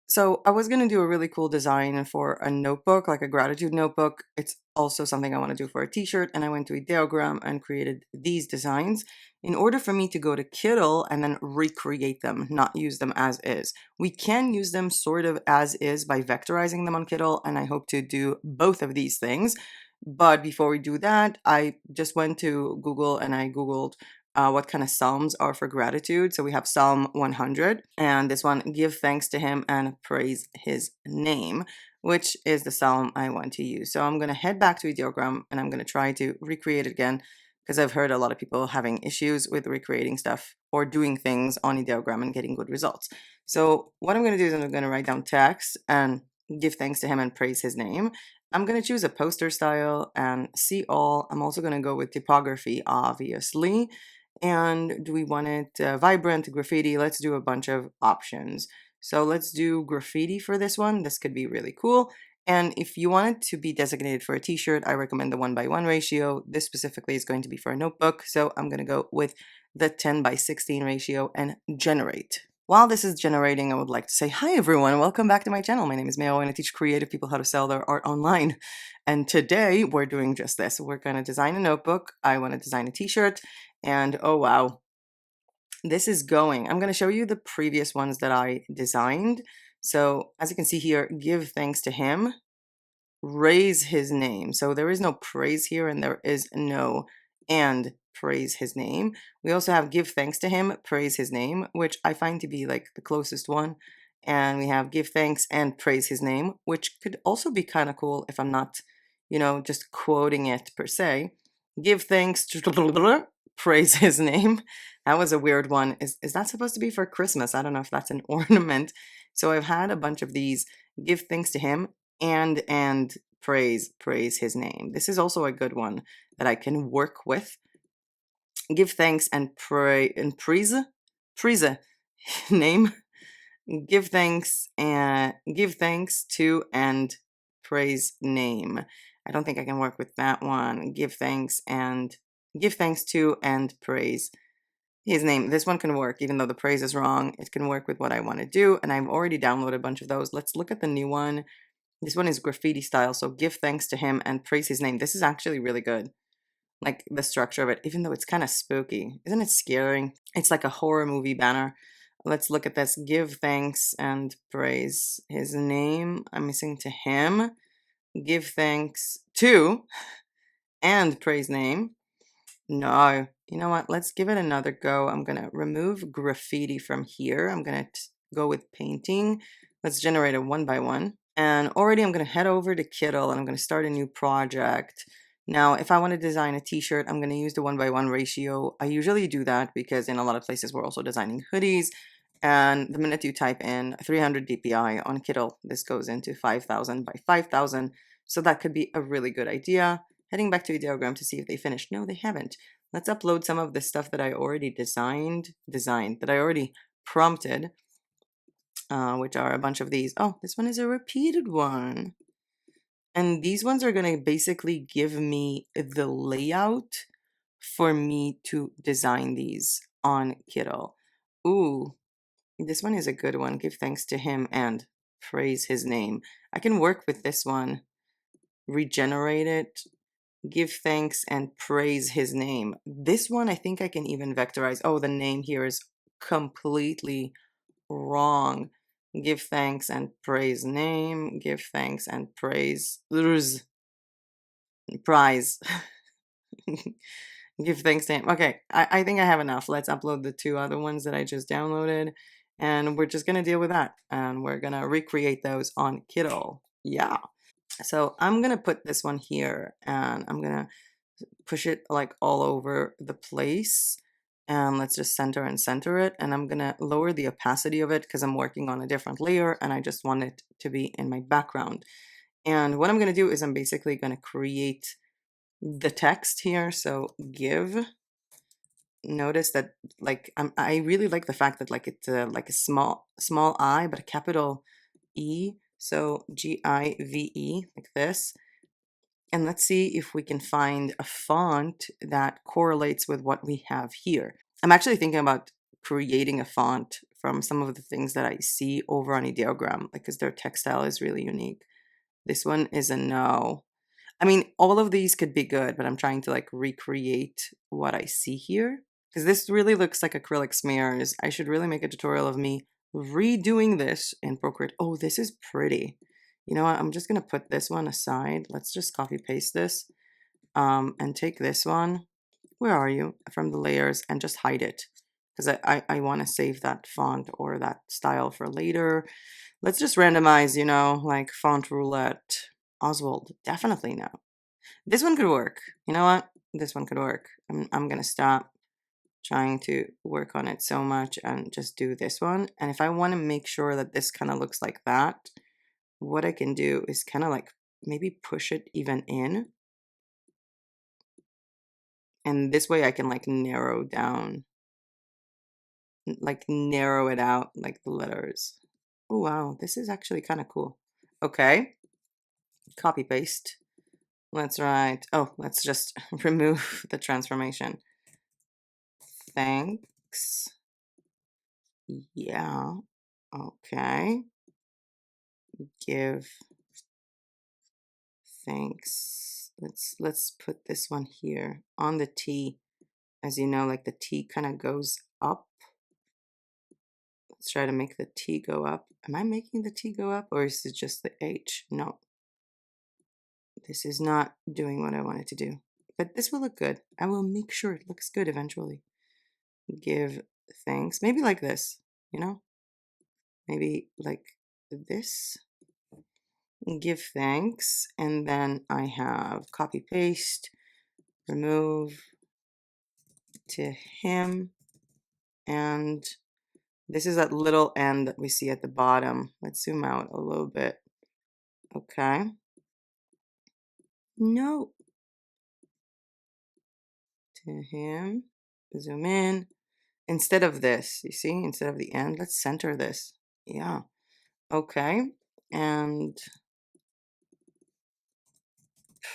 So I was going to do a really cool design for a notebook, like a gratitude notebook. It's also something I want to do for a t-shirt. And I went to Ideogram and created these designs in order for me to go to Kittl and then recreate them, not use them as is. We can use them sort of as is by vectorizing them on Kittl, and I hope to do both of these things. But before we do that, I just went to Google and I Googled what kind of psalms are for gratitude. So we have Psalm 100, and this one, give thanks to him and praise his name, which is the psalm I want to use. So I'm going to head back to Ideogram and I'm going to try to recreate it again because I've heard a lot of people having issues with recreating stuff or doing things on Ideogram and getting good results. So what I'm going to do is I'm going to write down text and give thanks to him and praise his name. I'm going to choose a poster style and see all. I'm also going to go with typography, obviously. And do we want it vibrant, graffiti? Let's do a bunch of options. So let's do graffiti for this one. This could be really cool. And if you want it to be designated for a t-shirt, I recommend the 1:1 ratio. This specifically is going to be for a notebook. So I'm going to go with the 10:16 ratio and generate. While this is generating, I would like to say, hi everyone, welcome back to my channel. My name is Mayo and I teach creative people how to sell their art online. And today we're doing just this. We're going to design a notebook. I want to design a t-shirt. And oh wow, this is going. I'm going to show you the previous ones that I designed. So as you can see here, give thanks to him, raise his name. So there is no praise here and there is no and praise his name. We also have give thanks to him, praise his name, which I find to be like the closest one. And we have give thanks and praise his name, which could also be kind of cool if I'm not, just quoting it per se. Give thanks to praise his name. That was a weird one. Is that supposed to be for Christmas? I don't know if that's an ornament. So I've had a bunch of these. Give thanks to him and praise his name. This is also a good one that I can work with. Give thanks and pray and praise name. Give thanks to and praise name. I don't think I can work with that one. Give thanks to and praise his name. This one can work, even though the praise is wrong. It can work with what I want to do, and I've already downloaded a bunch of those. Let's look at the new one. This one is graffiti style, so give thanks to him and praise his name. This is actually really good. Like the structure of it, even though it's kind of spooky. Isn't it scary? It's like a horror movie banner. Let's look at this. Give thanks and praise his name. I'm missing to him. Give thanks to and praise name. No. You know what? Let's give it another go. I'm going to remove graffiti from here. I'm going to go with painting. Let's generate a 1:1. And already I'm going to head over to Kittl and I'm going to start a new project. Now, if I want to design a t-shirt, I'm going to use the 1:1 ratio. I usually do that because in a lot of places we're also designing hoodies. And the minute you type in 300 dpi on Kittl, this goes into 5,000 by 5,000. So that could be a really good idea. Heading back to Ideogram to see if they finished. No, they haven't. Let's upload some of the stuff that I already that I already prompted, which are a bunch of these. Oh, this one is a repeated one. And these ones are going to basically give me the layout for me to design these on Kittl. Ooh, this one is a good one. Give thanks to him and praise his name. I can work with this one. Regenerate it. Give thanks and praise his name. This one, I think I can even vectorize. Oh, the name here is completely wrong. Give thanks and praise name. Give thanks and praise prize. Give thanks to him. Okay, I think I have enough. Let's upload the two other ones that I just downloaded. And we're just going to deal with that. And we're going to recreate those on Kittl. Yeah. So I'm going to put this one here. And I'm going to push it like all over the place. And let's just center it. And I'm going to lower the opacity of it because I'm working on a different layer. And I just want it to be in my background. And what I'm going to do is I'm basically going to create the text here. So give. Notice that like I really like the fact that like it's like a small I but a capital E. So GIVE like this. And let's see if we can find a font that correlates with what we have here. I'm actually thinking about creating a font from some of the things that I see over on Ideogram, like because their textile is really unique. This one is a no. I mean, all of these could be good, but I'm trying to like recreate what I see here because this really looks like acrylic smears. I should really make a tutorial of me redoing this in Procreate. Oh, this is pretty. You know what? I'm just going to put this one aside. Let's just copy paste this and take this one. Where are you? From the layers and just hide it because I want to save that font or that style for later. Let's just randomize, like font roulette. Oswald, definitely no. This one could work. You know what? This one could work. I'm going to stop trying to work on it so much and just do this one. And if I want to make sure that this kind of looks like that, what I can do is kind of like maybe push it even in. And this way I can like narrow down, like narrow it out like the letters. Oh, wow. This is actually kind of cool. Okay. Copy paste. Let's write. Oh, let's just remove the transformation. Thanks. Yeah. Okay. Give thanks. Let's put this one here on the T. As you know, like the T kind of goes up. Let's try to make the T go up. Am I making the T go up or is it just the H? No. This is not doing what I wanted to do. But this will look good. I will make sure it looks good eventually. Give thanks. Maybe like this, Maybe like this. Give thanks. And then I have copy paste, remove to him. And this is that little N that we see at the bottom. Let's zoom out a little bit. Okay. No. To him. Zoom in. Instead of this, you see, instead of the end, let's center this. Yeah. Okay. And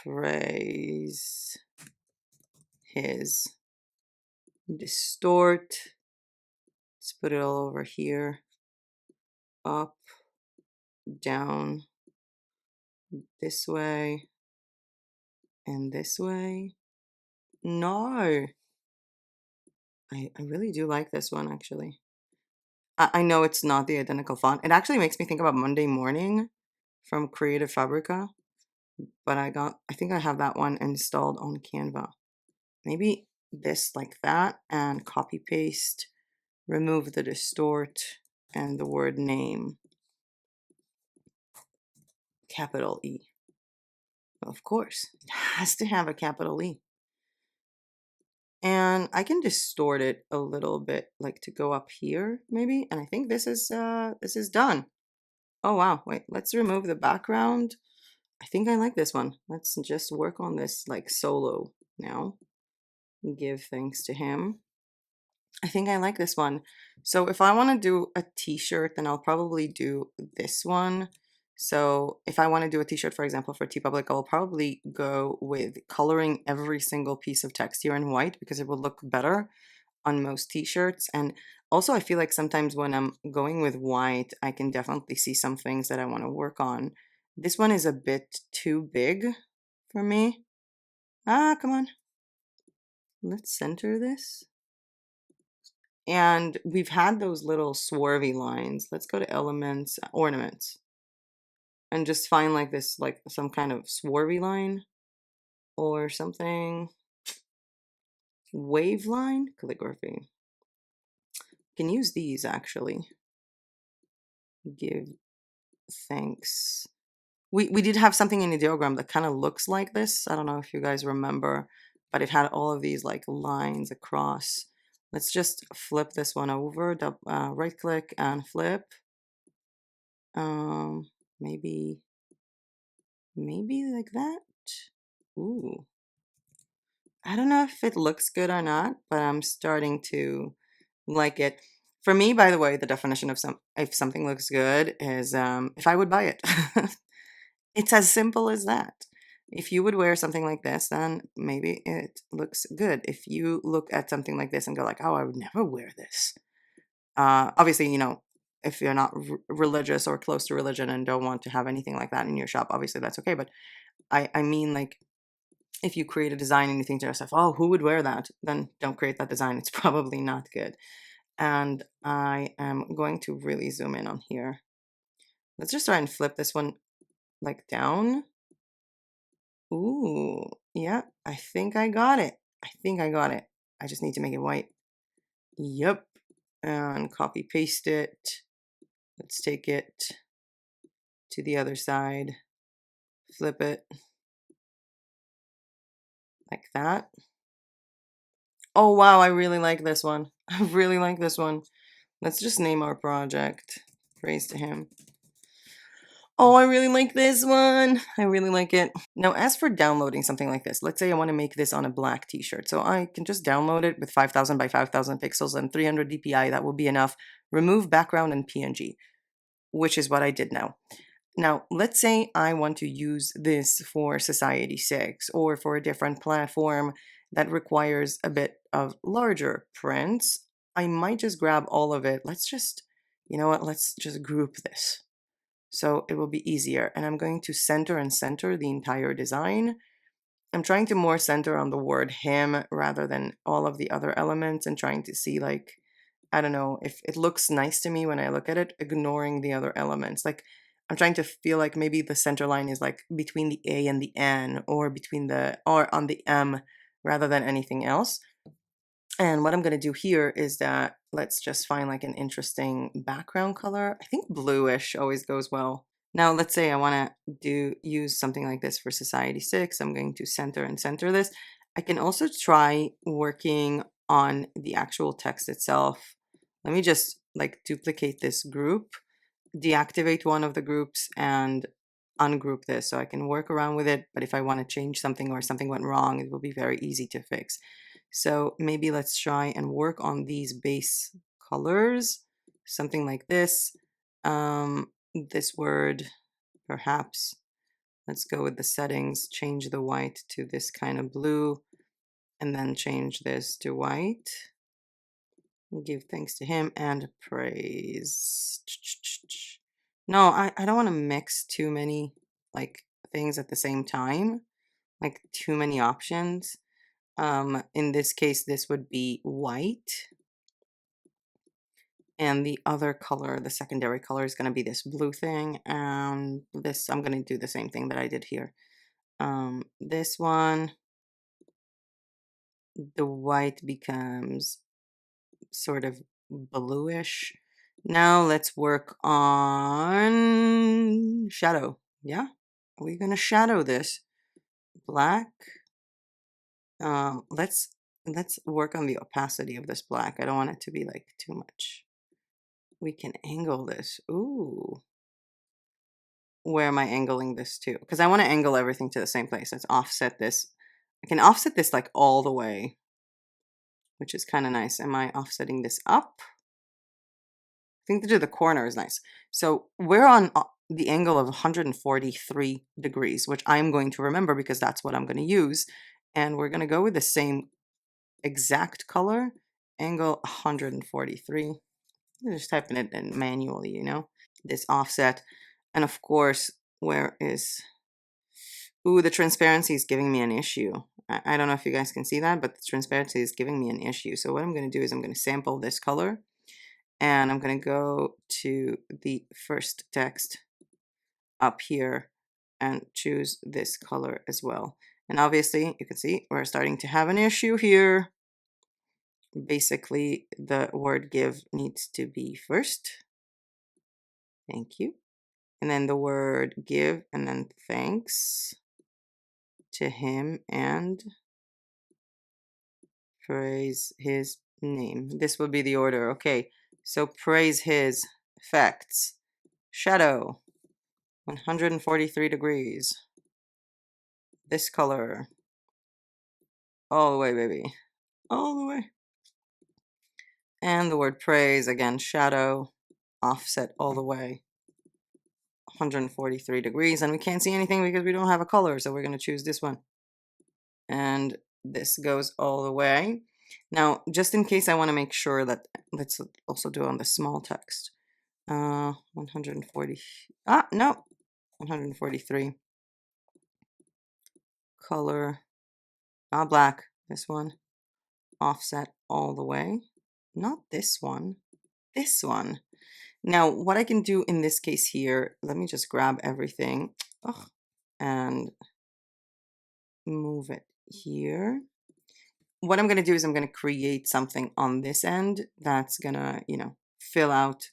praise his. Distort. Let's put it all over here. Up, down, this way, and this way. No. I really do like this one, actually. I know it's not the identical font. It actually makes me think about Monday Morning from Creative Fabrica, but I think I have that one installed on Canva. Maybe this like that and copy paste, remove the distort and the word name. Capital E. Of course, it has to have a capital E. And I can distort it a little bit, like to go up here, maybe. And I think this is done. Oh wow, wait, let's remove the background. I think I like this one. Let's just work on this like solo now. Give thanks to him. I think I like this one. So if I want to do a t-shirt, then I'll probably do this one. So if I want to do a t-shirt, for example, for TeePublic, I'll probably go with coloring every single piece of text here in white because it will look better on most t-shirts. And also I feel like sometimes when I'm going with white, I can definitely see some things that I want to work on. This one is a bit too big for me. Come on. Let's center this. And we've had those little swervy lines. Let's go to elements, ornaments, and just find like this, like some kind of swervy line or something. Wave line, calligraphy. Can use these actually. Give thanks. We did have something in the Ideogram that kind of looks like this. I don't know if you guys remember, but it had all of these like lines across. Let's just flip this one over, right click and flip. Maybe like that. Ooh. I don't know if it looks good or not, but I'm starting to like it. For me, by the way, the definition of if something looks good is if I would buy it. It's as simple as that. If you would wear something like this, then maybe it looks good. If you look at something like this and go like, oh, I would never wear this, Obviously, if you're not religious or close to religion and don't want to have anything like that in your shop, obviously that's okay. But I mean, like, if you create a design and you think to yourself, oh, who would wear that? Then don't create that design. It's probably not good. And I am going to really zoom in on here. Let's just try and flip this one like down. Ooh, yeah, I think I got it. I think I got it. I just need to make it white. Yep. And copy paste it. Let's take it to the other side. Flip it like that. Oh, wow, I really like this one. I really like this one. Let's just name our project. Praise to him. Oh, I really like this one. I really like it. Now, as for downloading something like this, let's say I want to make this on a black t-shirt. So I can just download it with 5000 by 5000 pixels and 300 dpi. That will be enough. Remove background and PNG, which is what I did now. Now, let's say I want to use this for Society 6 or for a different platform that requires a bit of larger prints. I might just grab all of it. Let's just, you know what, let's just group this. So it will be easier. And I'm going to center and center the entire design. I'm trying to more center on the word him rather than all of the other elements and trying to see, like, I don't know, if it looks nice to me when I look at it, ignoring the other elements. Like, I'm trying to feel like maybe the center line is like between the A and the N or or on the M rather than anything else. And what I'm going to do here is that let's just find like an interesting background color. I think bluish always goes well. Now, let's say I want to use something like this for Society 6. I'm going to center and center this. I can also try working on the actual text itself. Let me just like duplicate this group, deactivate one of the groups, and ungroup this so I can work around with it. But if I want to change something or something went wrong, it will be very easy to fix. So maybe let's try and work on these base colors, something like this. This word, perhaps. Let's go with the settings, change the white to this kind of blue, and then change this to white. Give thanks to him and praise. No, I don't want to mix too many like things at the same time, like too many options. In this case, this would be white. And the other color, the secondary color, is going to be this blue thing. And this, I'm going to do the same thing that I did here. This one, the white becomes sort of bluish. Now let's work on shadow. Yeah, we're going to shadow this. Black. Let's work on the opacity of this black. I don't want it to be like too much. We can angle this. Ooh. Where am I angling this to? Because I want to angle everything to the same place. Let's offset this. I can offset this like all the way, which is kind of nice. Am I offsetting this up? I think to the corner is nice. So we're on the angle of 143 degrees, which I'm going to remember because that's what I'm going to use. And we're going to go with the same exact color, angle 143. I'm just typing it in manually, this offset. And of course, where is, ooh, the transparency is giving me an issue. I don't know if you guys can see that, but the transparency is giving me an issue. So what I'm going to do is I'm going to sample this color and I'm going to go to the first text up here and choose this color as well. And obviously you can see we're starting to have an issue here. Basically, the word give needs to be first. Thank you. And then the word give and then thanks to him and praise his name. This will be the order. Okay, so praise his effects. Shadow, 143 degrees. This color. All the way, baby. All the way. And the word praise, again, shadow, offset all the way. 143 degrees. And we can't see anything because we don't have a color, so we're going to choose this one. And this goes all the way. Now, just in case I want to make sure that, let's also do on the small text. 140, no, 143. Color, black, this one. Offset all the way. Not this one, this one. Now, what I can do in this case here, let me just grab everything and move it here. What I'm going to do is I'm going to create something on this end that's going to, fill out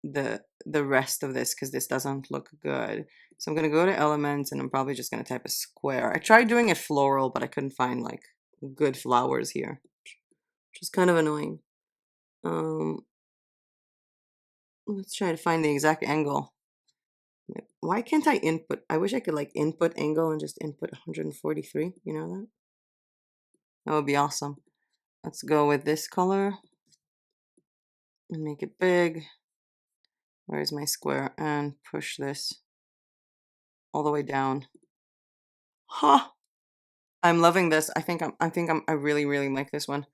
the rest of this because this doesn't look good. So I'm going to go to elements and I'm probably just going to type a square. I tried doing it floral, but I couldn't find like good flowers here, which is kind of annoying. Let's try to find the exact angle. Why can't I input? I wish I could like input angle and just input 143. You know that? That would be awesome. Let's go with this color and make it big. Where's my square? And push this all the way down. Huh. I'm loving this. I really, really like this one.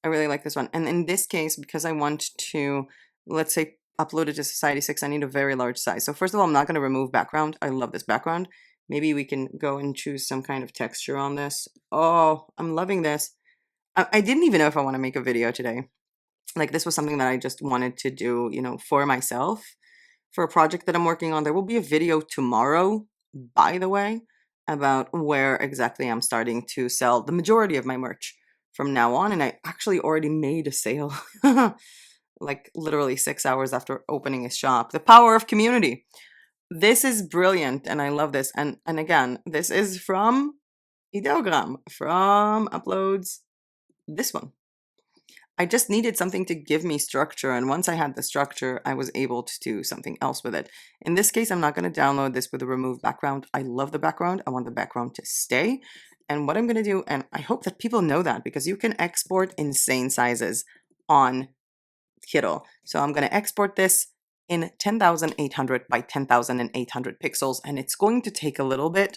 I really like this one. And in this case, because I want to, let's say, upload it to Society 6, I need a very large size. So first of all, I'm not going to remove background. I love this background. Maybe we can go and choose some kind of texture on this. Oh, I'm loving this. I didn't even know if I want to make a video today. Like this was something that I just wanted to do, for myself, for a project that I'm working on. There will be a video tomorrow, by the way, about where exactly I'm starting to sell the majority of my merch from now on. And I actually already made a sale, like literally 6 hours after opening a shop. The power of community. This is brilliant, and I love this. And again, this is from Ideogram, from Uploads, this one. I just needed something to give me structure, and once I had the structure, I was able to do something else with it. In this case, I'm not going to download this with a remove background. I love the background. I want the background to stay. And what I'm going to do, and I hope that people know that, because you can export insane sizes on Kittl. So I'm going to export this in 10,800 by 10,800 pixels, and it's going to take a little bit.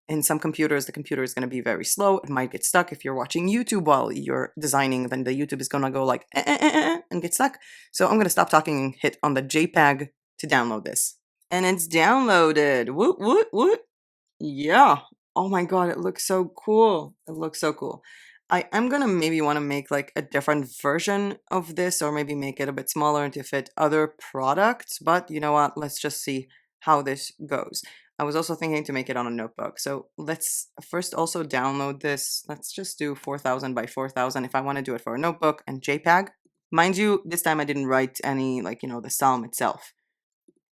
In some computers, the computer is going to be very slow. It might get stuck. If you're watching YouTube while you're designing, then the YouTube is going to go like and get stuck. So I'm going to stop talking and hit on the JPEG to download this. And it's downloaded. Woot, woot, woot. Yeah. Oh my God, it looks so cool. It looks so cool. I am gonna maybe want to make like a different version of this, or maybe make it a bit smaller to fit other products. But you know what? Let's just see how this goes. I was also thinking to make it on a notebook. So let's first also download this. Let's just do 4,000 by 4,000 if I want to do it for a notebook and JPEG. Mind you, this time I didn't write any, like, the psalm itself.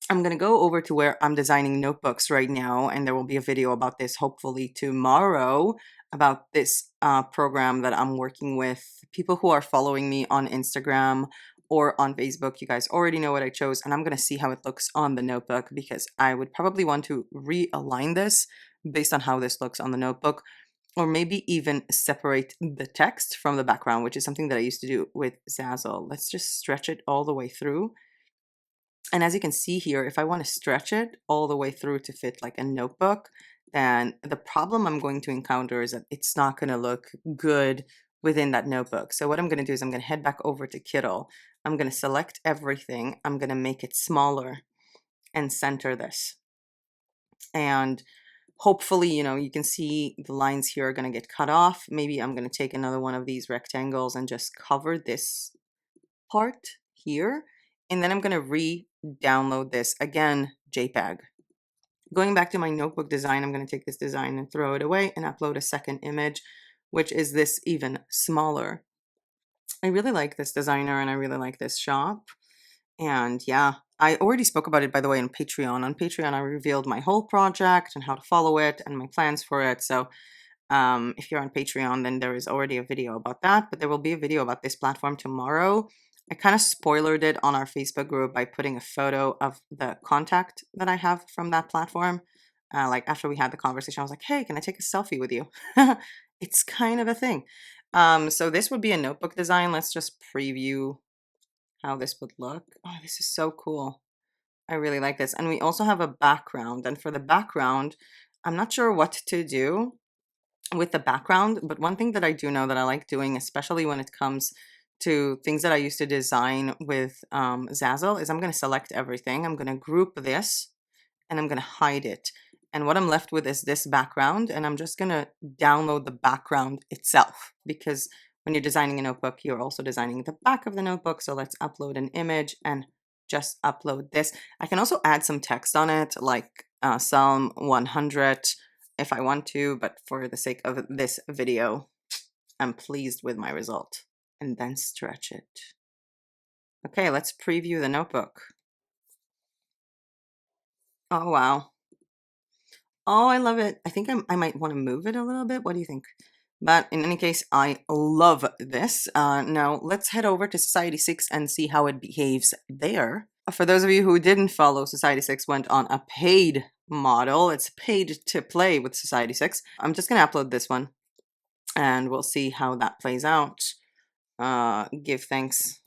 I'm going to go over to where I'm designing notebooks right now, and there will be a video about this hopefully tomorrow, about this program that I'm working with. People who are following me on Instagram or on Facebook, you guys already know what I chose, and I'm going to see how it looks on the notebook, because I would probably want to realign this based on how this looks on the notebook, or maybe even separate the text from the background, which is something that I used to do with Zazzle. Let's just stretch it all the way through. And as you can see here, if I want to stretch it all the way through to fit like a notebook, then the problem I'm going to encounter is that it's not going to look good within that notebook. So what I'm going to do is I'm going to head back over to Kittl. I'm going to select everything. I'm going to make it smaller and center this. And hopefully, you can see the lines here are going to get cut off. Maybe I'm going to take another one of these rectangles and just cover this part here. And then I'm going to re-download this again, JPEG. Going back to my notebook design, I'm going to take this design and throw it away and upload a second image, which is this even smaller. I really like this designer and I really like this shop. And yeah, I already spoke about it, by the way, on Patreon. On Patreon, I revealed my whole project and how to follow it and my plans for it. So if you're on Patreon, then there is already a video about that, but there will be a video about this platform tomorrow. I kind of spoilered it on our Facebook group by putting a photo of the contact that I have from that platform. Like after we had the conversation, I was like, hey, can I take a selfie with you? It's kind of a thing. So this would be a notebook design. Let's just preview how this would look. Oh, this is so cool. I really like this. And we also have a background. And for the background, I'm not sure what to do. with the background. But one thing that I do know that I like doing, especially when it comes to things that I used to design with Zazzle, is I'm going to select everything. I'm going to group this and I'm going to hide it. And what I'm left with is this background, and I'm just going to download the background itself, because when you're designing a notebook, you're also designing the back of the notebook. So let's upload an image and just upload this. I can also add some text on it, like Psalm 100 if I want to, but for the sake of this video, I'm pleased with my result. And then stretch it. Okay, let's preview the notebook. Oh, wow. Oh, I love it. I think I might want to move it a little bit. What do you think? But in any case, I love this. Now, let's head over to Society 6 and see how it behaves there. For those of you who didn't follow, Society 6 went on a paid model. It's paid to play with Society 6. I'm just going to upload this one, and we'll see how that plays out. Give thanks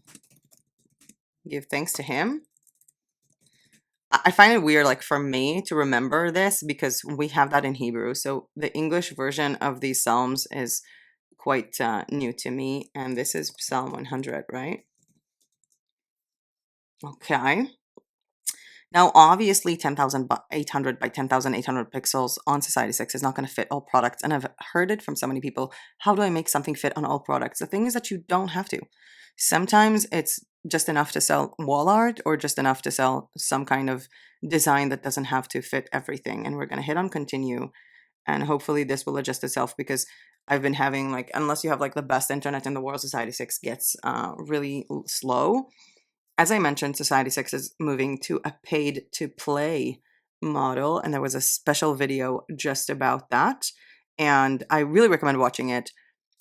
to him. I find it weird, like, for me to remember this, because we have that in Hebrew. So the English version of these Psalms is quite new to me. And this is Psalm 100, right? Okay. Now, obviously, 10,800 by 10,800 pixels on Society 6 is not going to fit all products. And I've heard it from so many people. How do I make something fit on all products? The thing is that you don't have to. Sometimes it's just enough to sell wall art, or just enough to sell some kind of design that doesn't have to fit everything. And we're going to hit on continue. And hopefully this will adjust itself, because I've been having, like, unless you have like the best internet in the world, Society 6 gets really slow. As I mentioned, Society 6 is moving to a paid to play model, and there was a special video just about that. And I really recommend watching it.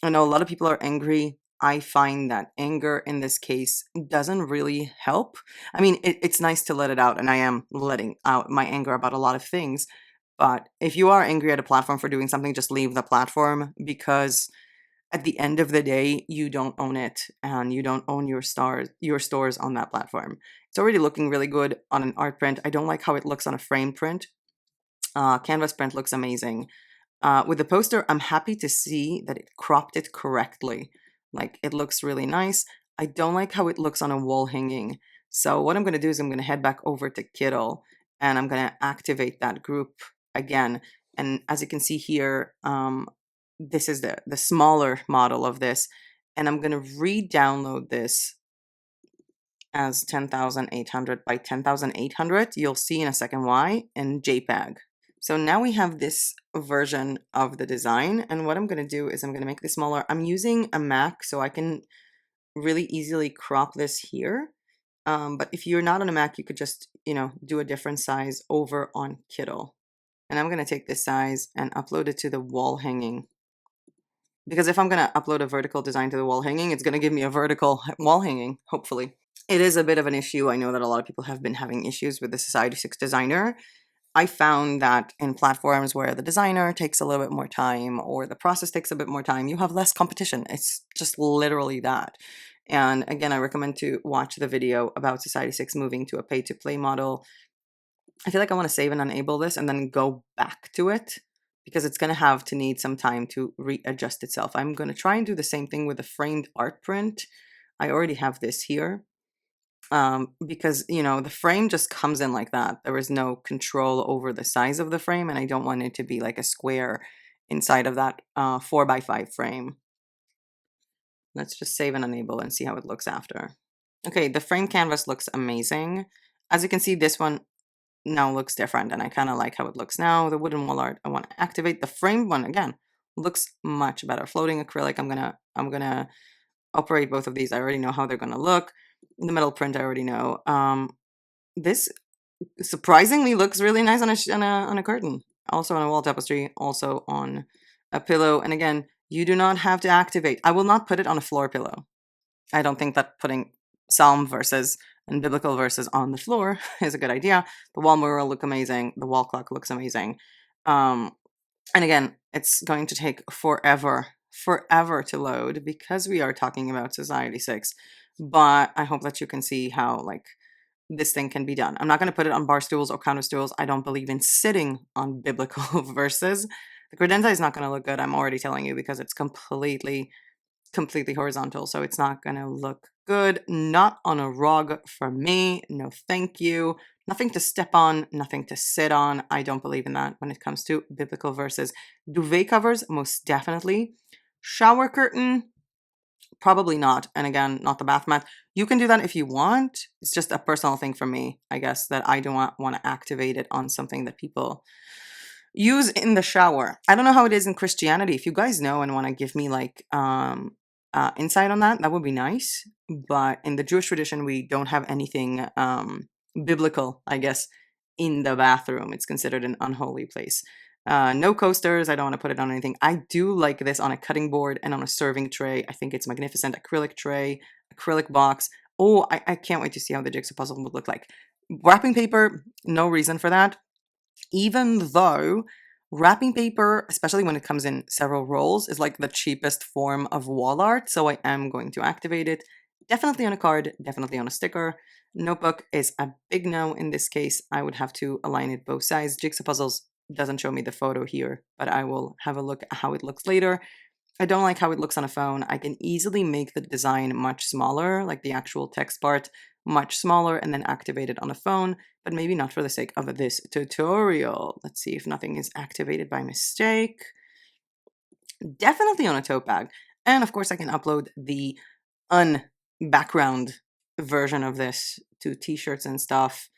I know a lot of people are angry. I find that anger in this case doesn't really help. I mean, it's nice to let it out, and I am letting out my anger about a lot of things. But if you are angry at a platform for doing something, just leave the platform, because at the end of the day, you don't own it, and you don't own your stores on that platform. It's already looking really good on an art print. I don't like how it looks on a frame print. Canvas print looks amazing. With the poster, I'm happy to see that it cropped it correctly. Like, it looks really nice. I don't like how it looks on a wall hanging. So what I'm going to do is I'm going to head back over to Kittl, and I'm going to activate that group again. And as you can see here, this is the smaller model of this. And I'm going to re-download this as 10,800 by 10,800. You'll see in a second why, in JPEG. So now we have this version of the design, and what I'm going to do is I'm going to make this smaller. I'm using a Mac, so I can really easily crop this here. But if you're not on a Mac, you could just, do a different size over on Kittl. And I'm going to take this size and upload it to the wall hanging. Because if I'm going to upload a vertical design to the wall hanging, it's going to give me a vertical wall hanging, hopefully. It is a bit of an issue. I know that a lot of people have been having issues with the Society 6 designer. I found that in platforms where the designer takes a little bit more time, or the process takes a bit more time, you have less competition. It's just literally that. And again, I recommend to watch the video about Society 6 moving to a pay-to-play model. I feel like I want to save and enable this and then go back to it, because it's going to have to need some time to readjust itself. I'm going to try and do the same thing with the framed art print. I already have this here. Because, the frame just comes in like that. There is no control over the size of the frame, and I don't want it to be like a square inside of that 4x5 frame. Let's just save and enable and see how it looks after. Okay, the frame canvas looks amazing. As you can see, this one now looks different, and I kind of like how it looks now. The wooden wall art, I want to activate. The framed one, again, looks much better. Floating acrylic, I'm gonna operate both of these. I already know how they're gonna look. The metal print, I already know. This surprisingly looks really nice on a curtain, also on a wall tapestry, also on a pillow. And again, you do not have to activate. I will not put it on a floor pillow. I don't think that putting psalm verses and biblical verses on the floor is a good idea. The wall mural look amazing. The wall clock looks amazing. And again, it's going to take forever to load, because we are talking about Society 6. But I hope that you can see how, like, this thing can be done. I'm not going to put it on bar stools or counter stools. I don't believe in sitting on biblical verses. The credenza is not going to look good. I'm already telling you, because it's completely horizontal. So it's not going to look good. Not on a rug for me. No, thank you. Nothing to step on, nothing to sit on. I don't believe in that when it comes to biblical verses. Duvet covers, most definitely. Shower curtain, probably not. And again, not the bath mat. You can do that if you want. It's just a personal thing for me, I guess, that I don't want to activate it on something that people use in the shower. I don't know how it is in Christianity. If you guys know and want to give me like insight on that, that would be nice. But in the Jewish tradition, we don't have anything biblical, I guess, in the bathroom. It's considered an unholy place. No coasters. I don't want to put it on anything. I do like this on a cutting board and on a serving tray. I think it's magnificent. Acrylic tray, acrylic box. Oh, I can't wait to see how the jigsaw puzzle would look like. Wrapping paper, no reason for that. Even though wrapping paper, especially when it comes in several rolls, is like the cheapest form of wall art. So I am going to activate it. Definitely on a card, definitely on a sticker. Notebook is a big no in this case. I would have to align it both sides. Jigsaw puzzles doesn't show me the photo here, but I will have a look at how it looks later. I don't like how it looks on a phone. I can easily make the design much smaller, like the actual text part much smaller, and then activate it on a phone, but maybe not for the sake of this tutorial. Let's see if nothing is activated by mistake. Definitely on a tote bag. And of course I can upload the unbackground version of this to t-shirts and stuff.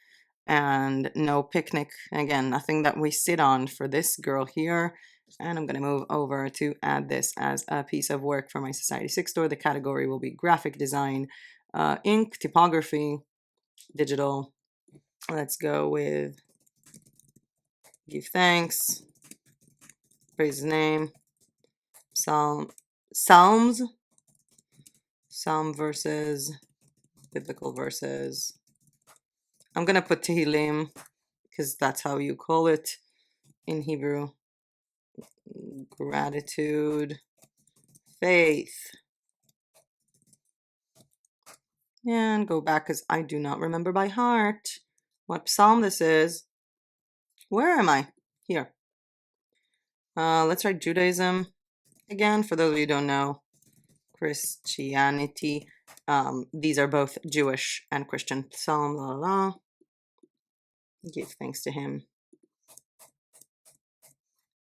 And no picnic, again, nothing that we sit on for this girl here. And I'm going to move over to add this as a piece of work for my Society 6 store. The category will be graphic design, ink, typography, digital. Let's go with give thanks, praise his name, psalm verses, biblical verses. I'm going to put Tehillim because that's how you call it in Hebrew. Gratitude, faith, and go back because I do not remember by heart what psalm this is. Where am I? Here. Let's write Judaism again. For those of you who don't know, Christianity. These are both Jewish and Christian. Psalm, la la la. Give thanks to him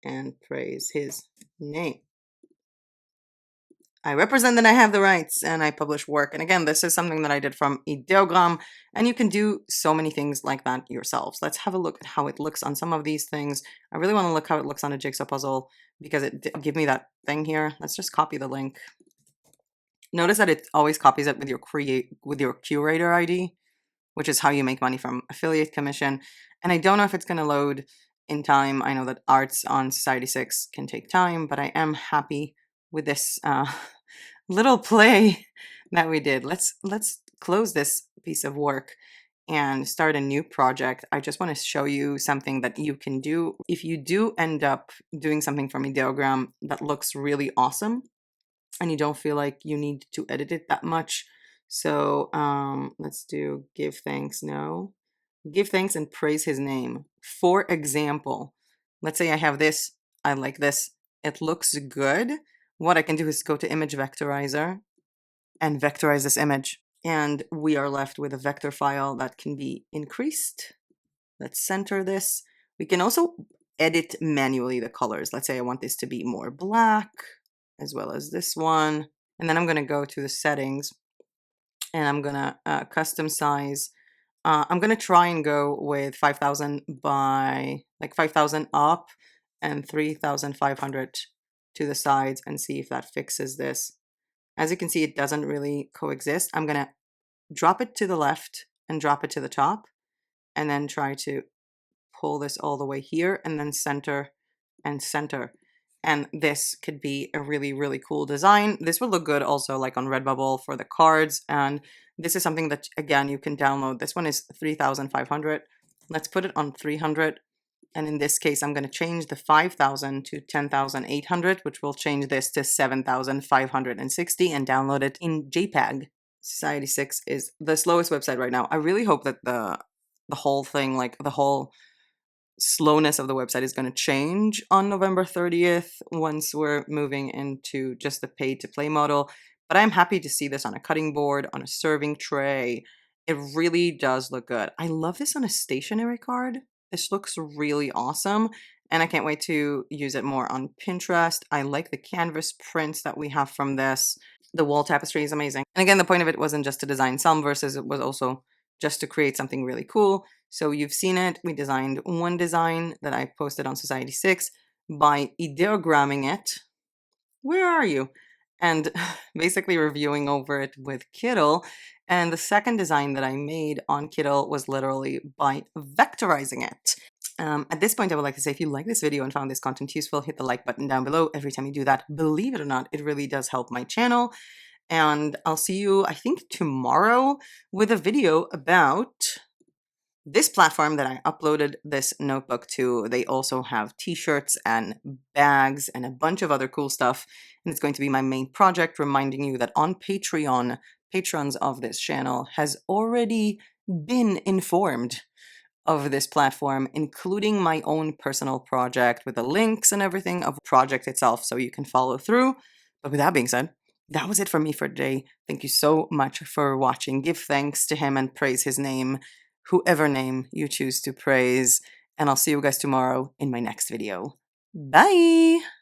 and praise his name. I represent that I have the rights and I publish work. And again, this is something that I did from Ideogram, and you can do so many things like that yourselves. Let's have a look at how it looks on some of these things. I really want to look how it looks on a jigsaw puzzle because it give me that thing here. Let's just copy the link. Notice that it always copies it with your curator ID, which is how you make money from affiliate commission. And I don't know if it's going to load in time. I know that arts on Society 6 can take time, but I am happy with this little play that we did. Let's close this piece of work and start a new project. I just want to show you something that you can do if you do end up doing something from Ideogram that looks really awesome and you don't feel like you need to edit it that much. So let's do give thanks. No, give thanks and praise his name. For example, let's say I have this, I like this, it looks good. What I can do is go to image vectorizer and vectorize this image. And we are left with a vector file that can be increased. Let's center this. We can also edit manually the colors. Let's say I want this to be more black, as well as this one. And then I'm going to go to the settings and I'm going to custom size. I'm going to try and go with 5,000 by like 5,000 up and 3,500 to the sides and see if that fixes this. As you can see, it doesn't really coexist. I'm going to drop it to the left and drop it to the top and then try to pull this all the way here and then center and center. And this could be a really, really cool design. This would look good also like on Redbubble for the cards. And this is something that, again, you can download. This one is 3,500. Let's put it on 300. And in this case, I'm going to change the 5,000 to 10,800, which will change this to 7,560 and download it in JPEG. Society 6 is the slowest website right now. I really hope that the whole thing, like the whole slowness of the website is going to change on November 30th once we're moving into just the pay to play model. But I'm happy to see this on a cutting board, on a serving tray. It really does look good. I love this on a stationery card. This looks really awesome. And I can't wait to use it more on Pinterest. I like the canvas prints that we have from this. The wall tapestry is amazing. And again, the point of it wasn't just to design some verses, it was also just to create something really cool. So you've seen it. We designed one design that I posted on Society 6 by ideogramming it. Where are you? And basically reviewing over it with Kittl. And the second design that I made on Kittl was literally by vectorizing it. At this point, I would like to say if you like this video and found this content useful, hit the like button down below. Every time you do that, believe it or not, it really does help my channel. And I'll see you, I think, tomorrow with a video about this platform that I uploaded this notebook to. They also have t-shirts and bags and a bunch of other cool stuff. And it's going to be my main project, reminding you that on Patreon, patrons of this channel has already been informed of this platform, including my own personal project with the links and everything of the project itself so you can follow through. But with that being said, that was it for me for today. Thank you so much for watching. Give thanks to him and praise his name, whoever name you choose to praise. And I'll see you guys tomorrow in my next video. Bye!